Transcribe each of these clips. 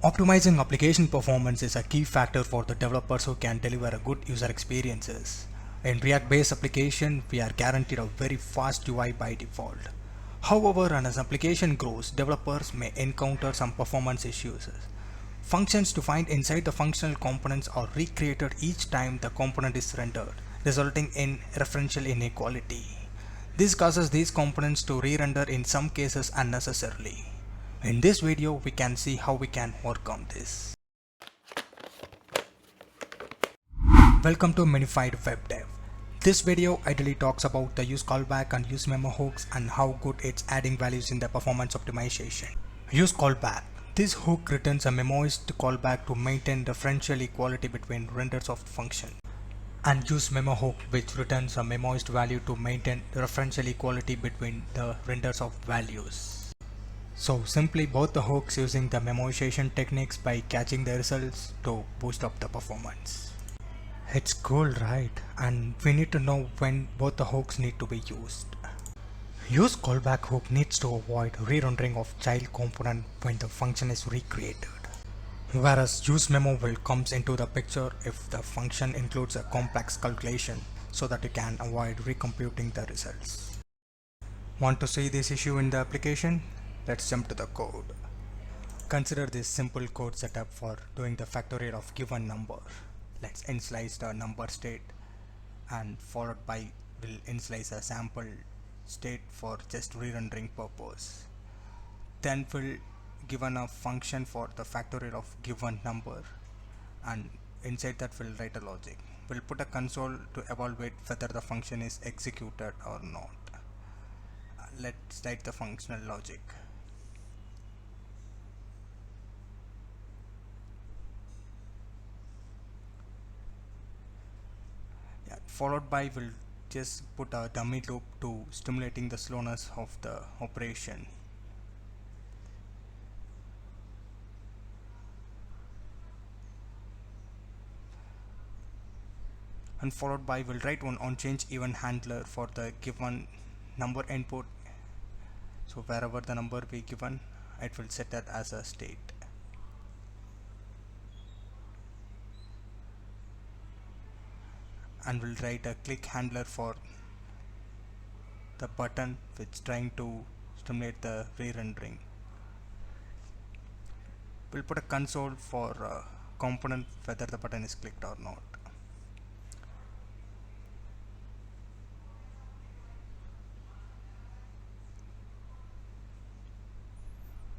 Optimizing application performance is a key factor for the developers who can deliver a good user experiences. In React-based application, we are guaranteed a very fast UI by default. However, as application grows, developers may encounter some performance issues. Functions defined inside the functional components are recreated each time the component is rendered, resulting in referential inequality. This causes these components to re-render in some cases unnecessarily. In this video, we can see how we can work on this. Welcome to Minified Web Dev. This video ideally talks about the UseCallback and UseMemo hooks and how good it's adding values in the performance optimization. UseCallback. This hook returns a memoized callback to maintain differential equality between renders of the function. And UseMemo hook, which returns a memoized value to maintain referential equality between the renders of values. So simply both the hooks using the memoization techniques by catching the results to boost up the performance. It's cool, right? And we need to know when both the hooks need to be used. UseCallback hook needs to avoid re-rendering of child component when the function is recreated. Whereas UseMemo will comes into the picture if the function includes a complex calculation so that you can avoid recomputing the results. Want to see this issue in the application? Let's jump to the code. Consider this simple code setup for doing the factorial of given number. Let's initialize the number state and followed by we'll initialize a sample state for just re-rendering purpose. Then we'll given a function for the factorial of given number, and inside that we'll write a logic. We'll put a console to evaluate whether the function is executed or not. Let's write the functional logic. Followed by we'll just put a dummy loop to stimulating the slowness of the operation. And followed by we'll write one onChange event handler for the given number input. So wherever the number be given, it will set that as a state. And we'll write a click handler for the button which trying to stimulate the re-rendering. We'll put a console for component whether the button is clicked or not.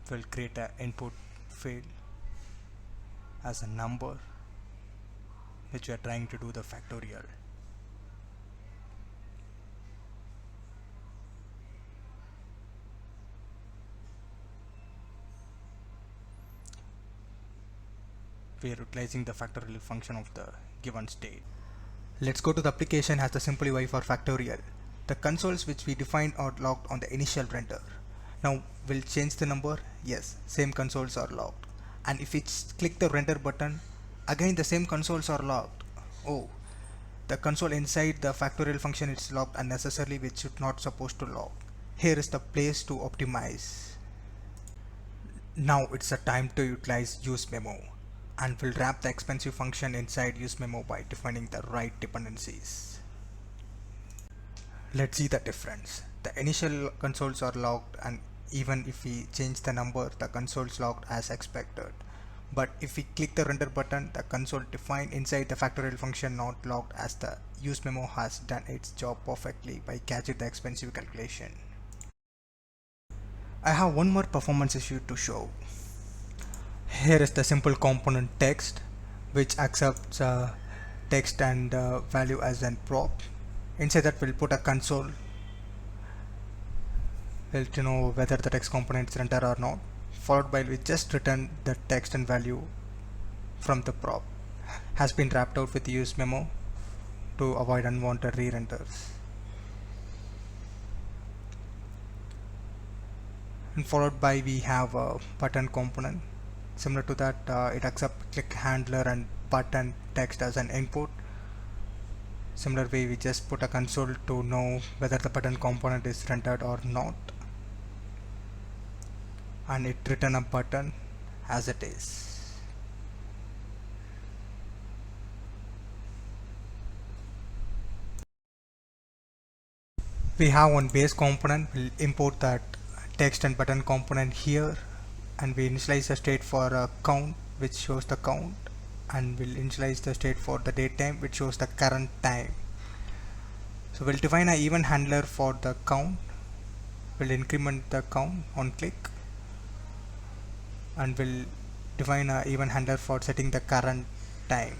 We'll create an input field as a number which we are trying to do the factorial. We are utilizing the factorial function of the given state. Let's go to the application as the simple UI for factorial. The consoles which we defined are logged on the initial render. Now we'll change the number. Yes, same consoles are logged. And if we click the render button, again the same consoles are logged. Oh, the console inside the factorial function is logged unnecessarily, which is not supposed to log. Here is the place to optimize. Now it's the time to utilize UseMemo, and we'll wrap the expensive function inside UseMemo by defining the right dependencies. Let's see the difference. The initial consoles are logged, and even if we change the number, the console is logged as expected. But if we click the render button, the console defined inside the factorial function not logged, as the UseMemo has done its job perfectly by catching the expensive calculation. I have one more performance issue to show. Here is the simple component text which accepts text and value as an prop. Inside that we'll put a console to know whether the text component is rendered or not. Followed by we just return the text and value from the prop. Has been wrapped out with UseMemo to avoid unwanted re-renders. And followed by we have a button component. Similar to that, it accepts click handler and button text as an input. Similar way, we just put a console to know whether the button component is rendered or not. And it return a button as it is. We have one base component. We'll import that text and button component here, and we initialize the state for a count, which shows the count, and we'll initialize the state for the date time, which shows the current time. So we'll define an event handler for the count. We'll increment the count on click, and we'll define an event handler for setting the current time.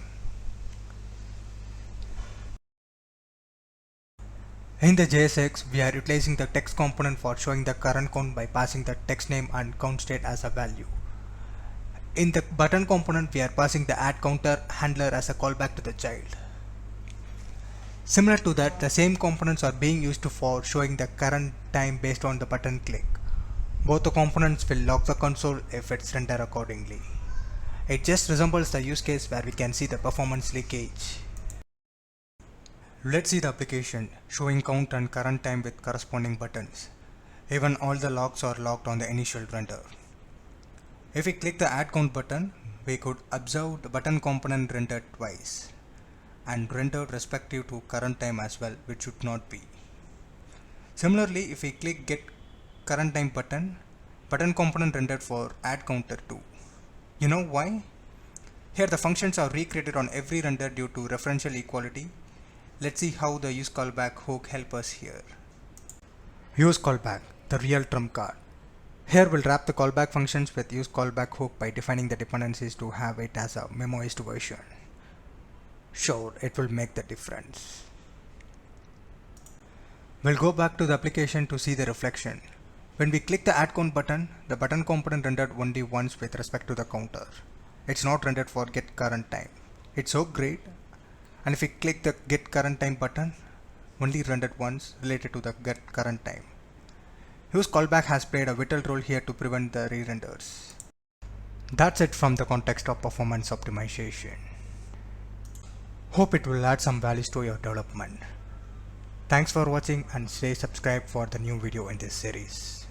In the JSX, we are utilizing the text component for showing the current count by passing the text name and count state as a value. In the button component, we are passing the add counter handler as a callback to the child. Similar to that, the same components are being used for showing the current time based on the button click. Both the components will log the console if it's rendered accordingly. It just resembles the use case where we can see the performance leakage. Let's see the application showing count and current time with corresponding buttons. Even all the logs are logged on the initial render. If we click the add count button, we could observe the button component rendered twice and rendered respective to current time as well, which should not be. Similarly, if we click get current time button component rendered for add counter too. You know why? Here the functions are recreated on every render due to referential equality. Let's see how the UseCallback hook help us here. UseCallback, the real trump card. Here we'll wrap the callback functions with UseCallback hook by defining the dependencies to have it as a memoized version. Sure, it will make the difference. We'll go back to the application to see the reflection. When we click the add count button, the button component rendered only once with respect to the counter. It's not rendered for get current time. It's so great. And if we click the get current time button, only rendered once related to the get current time. UseCallback has played a vital role here to prevent the re-renders. That's it from the context of performance optimization. Hope it will add some values to your development. Thanks for watching and stay subscribed for the new video in this series.